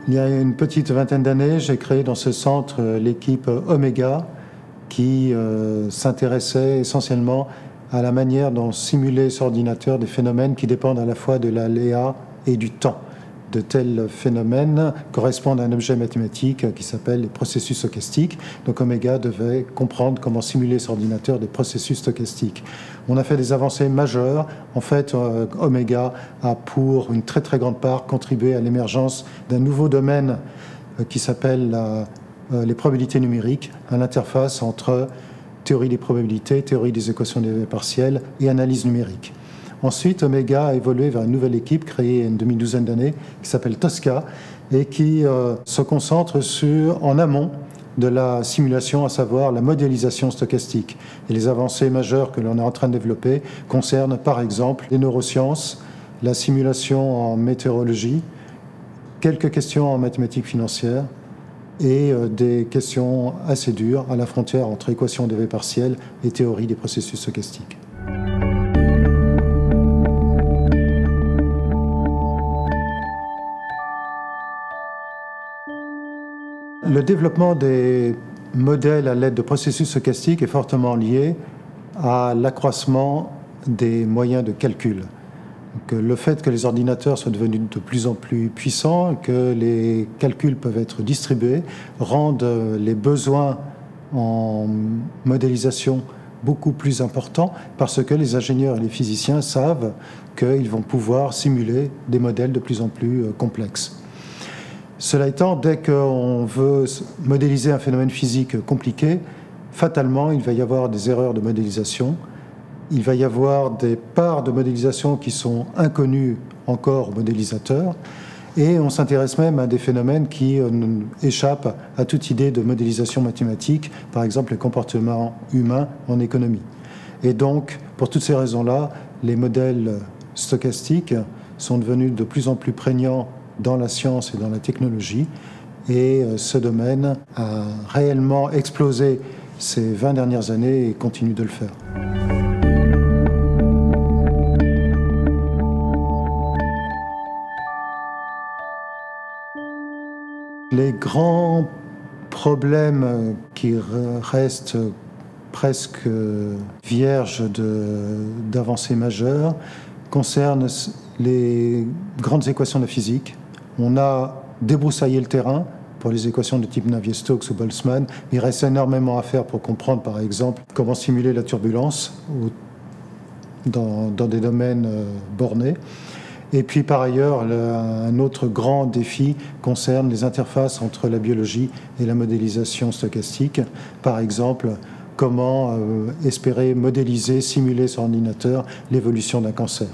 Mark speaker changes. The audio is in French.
Speaker 1: Il y a une petite vingtaine d'années, j'ai créé dans ce centre l'équipe Omega qui s'intéressait essentiellement à la manière dont simuler sur ordinateur des phénomènes qui dépendent à la fois de l'aléa et du temps. De tels phénomènes correspondent à un objet mathématique qui s'appelle les processus stochastiques. Donc Omega devait comprendre comment simuler sur ordinateur des processus stochastiques. On a fait des avancées majeures. En fait, Omega a pour une très grande part contribué à l'émergence d'un nouveau domaine qui s'appelle les probabilités numériques, à l'interface entre théorie des probabilités, théorie des équations des partielles et analyse numérique. Ensuite, Omega a évolué vers une nouvelle équipe créée il y a une demi-douzaine d'années qui s'appelle Tosca et qui se concentre en amont de la simulation, à savoir la modélisation stochastique. Et les avancées majeures que l'on est en train de développer concernent par exemple les neurosciences, la simulation en météorologie, quelques questions en mathématiques financières et des questions assez dures à la frontière entre équations des V partielles et théorie des processus stochastiques. Le développement des modèles à l'aide de processus stochastiques est fortement lié à l'accroissement des moyens de calcul. Donc, le fait que les ordinateurs soient devenus de plus en plus puissants, que les calculs peuvent être distribués, rendent les besoins en modélisation beaucoup plus importants parce que les ingénieurs et les physiciens savent qu'ils vont pouvoir simuler des modèles de plus en plus complexes. Cela étant, dès qu'on veut modéliser un phénomène physique compliqué, fatalement, il va y avoir des erreurs de modélisation. Il va y avoir des parts de modélisation qui sont inconnues encore aux modélisateurs. Et on s'intéresse même à des phénomènes qui échappent à toute idée de modélisation mathématique, par exemple les comportements humains en économie. Et donc, pour toutes ces raisons-là, les modèles stochastiques sont devenus de plus en plus prégnants dans la science et dans la technologie. Et ce domaine a réellement explosé ces 20 dernières années et continue de le faire. Les grands problèmes qui restent presque vierges d'avancées majeures concernent les grandes équations de physique. On a débroussaillé le terrain pour les équations de type Navier-Stokes ou Boltzmann. Il reste énormément à faire pour comprendre, par exemple, comment simuler la turbulence dans des domaines bornés. Et puis, par ailleurs, un autre grand défi concerne les interfaces entre la biologie et la modélisation stochastique. Par exemple, comment espérer modéliser, simuler sur ordinateur l'évolution d'un cancer.